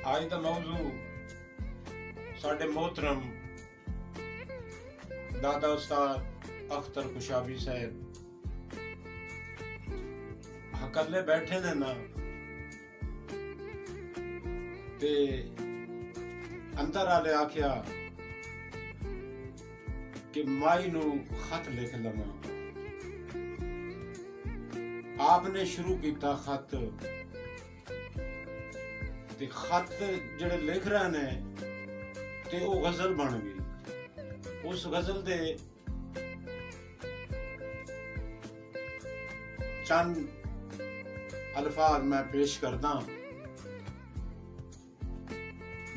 आज का मौजू साडे मोहतरम दादा उस्ताद अख्तर कुशाबी साहब हकले बैठे ने ना ते अंदर आले आख्या कि माई नू खत लिख लवा। आपने शुरू किया खत ते खत जेड़े लिख रहे ने ते वो गजल बन गई। उस गजल दे चंद अल्फाज मैं पेश करदा।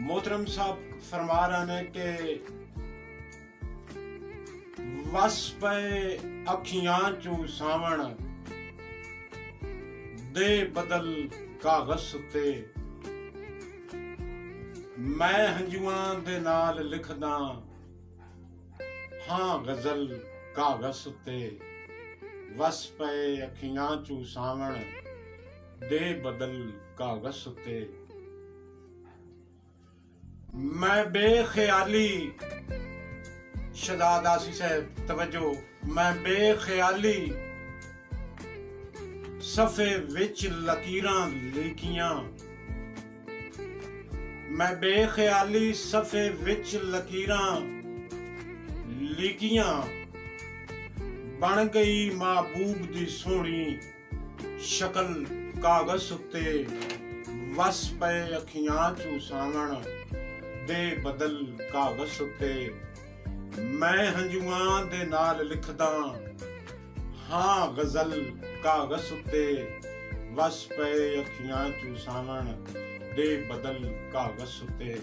मोहतरम साहब फरमा रहे ने कि वस पे अखियां चू सावण दे बदल कागज ते मैं हंजुआं दे नाल लिखदा हाँ गजल कागज ते। वस पे अखियां चू सावण दे बदल कागज ते मैं बेख्याली शहजाद आसी साहब तवज्जो मैं बेख्याली सफे विच लकीरां लिखियां। मैं बेख्याली सफे विच लकीरां लिखियां बन गई महबूब दी सोहनी शक्ल कागज उत्ते। वस पे अखियां चू सावण दे बदल कागज उत्ते मैं हंजुआं दे नाल लिखदा हाँ गजल कागज उत्ते। वस पे अखियां चू सावण दे बदल कागज उत्ते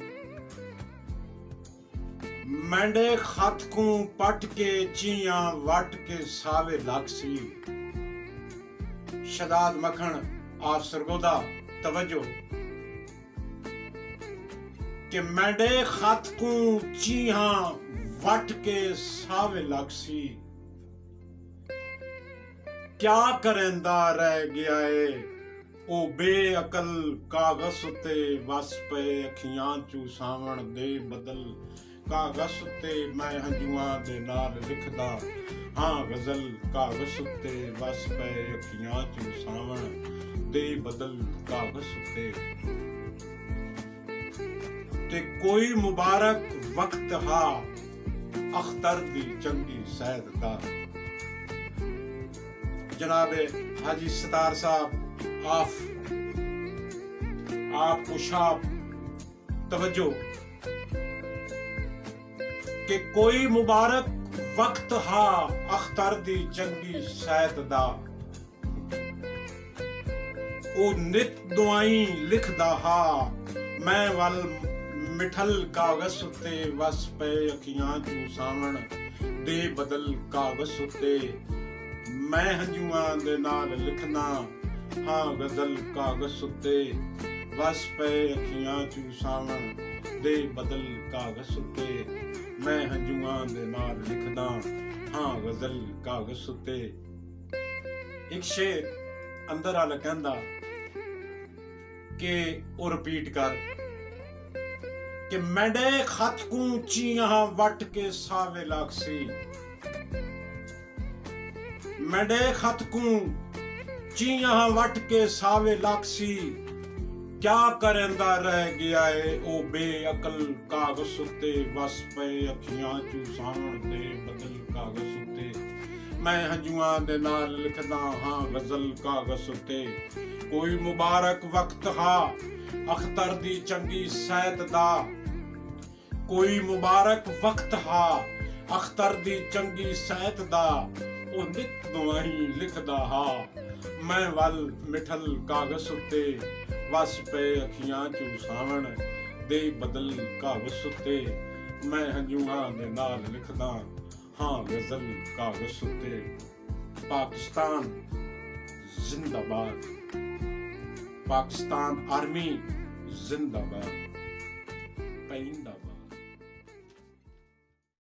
मैंडे खत को पट के चियां वट के सावे लाक्सी। शहजाद मखन आप सरगोदा तवज्जो कि मैंडे खत को चियां वट के सावे लाक्सी क्या करेंदा रह गया है ओ बेअकल कागज उत्ते। वस पे अखियां चू सावण दे बदल कागज उत्ते मैं हंजुआं दे नाल लिखदा हाँ गजल कागज उत्ते। वस पे अखियां चू सावण दे बदल कागज उत्ते ते कोई मुबारक वक्त हा अख्तर दी चंगी सैद दा। जनाबे हाजी सतार साहब आप कुशाब तवज्जो कि कोई मुबारक वक्त हा अख्तर दी चंगी सैद दा। ओ नित दुआई लिखदा हा मैं वल मिठल कागज उत्ते। वस पे अखियां चू सावण दे बदल कागज उत्ते मैं हंजुआं दे नाल लिखना हाँ गजल कागज उत्ते। वस पे अखियां चू सावण दे बदल कागज उत्ते मैं हंजुआं दे नाल लिखदा हाँ गजल कागज उत्ते। एक शेर अंदर आला कहंदा कि ओ रिपीट कर कि मैंडे खत को चियां वट के सावे लाक्सी। मैंडे खत को चियां वट के सावे लाक्सी क्या करेंदा रह गया है ओ बेअकल कागज उत्ते। वस पे अखियां चू सावण दे बदल कागज उत्ते मैं हंजुआं दे नाल लिखदा हाँ गजल कागज उत्ते। कोई मुबारक वक्त हा अख्तर दी चंगी सैद दा। कोई मुबारक वक्त हा अख्तर दी चंगी सैद दा ओ नित दुआई लिखदा हा मैं वल मिठल कागज उत्ते। वस पे अखियां चू सावण दे बदल कागज उत्ते मैं हंजुआं दे नाल लिखदा हाँ गजल कागज उत्ते। पाकिस्तान जिंदाबाद। पाकिस्तान आर्मी जिंदाबाद। पैंदा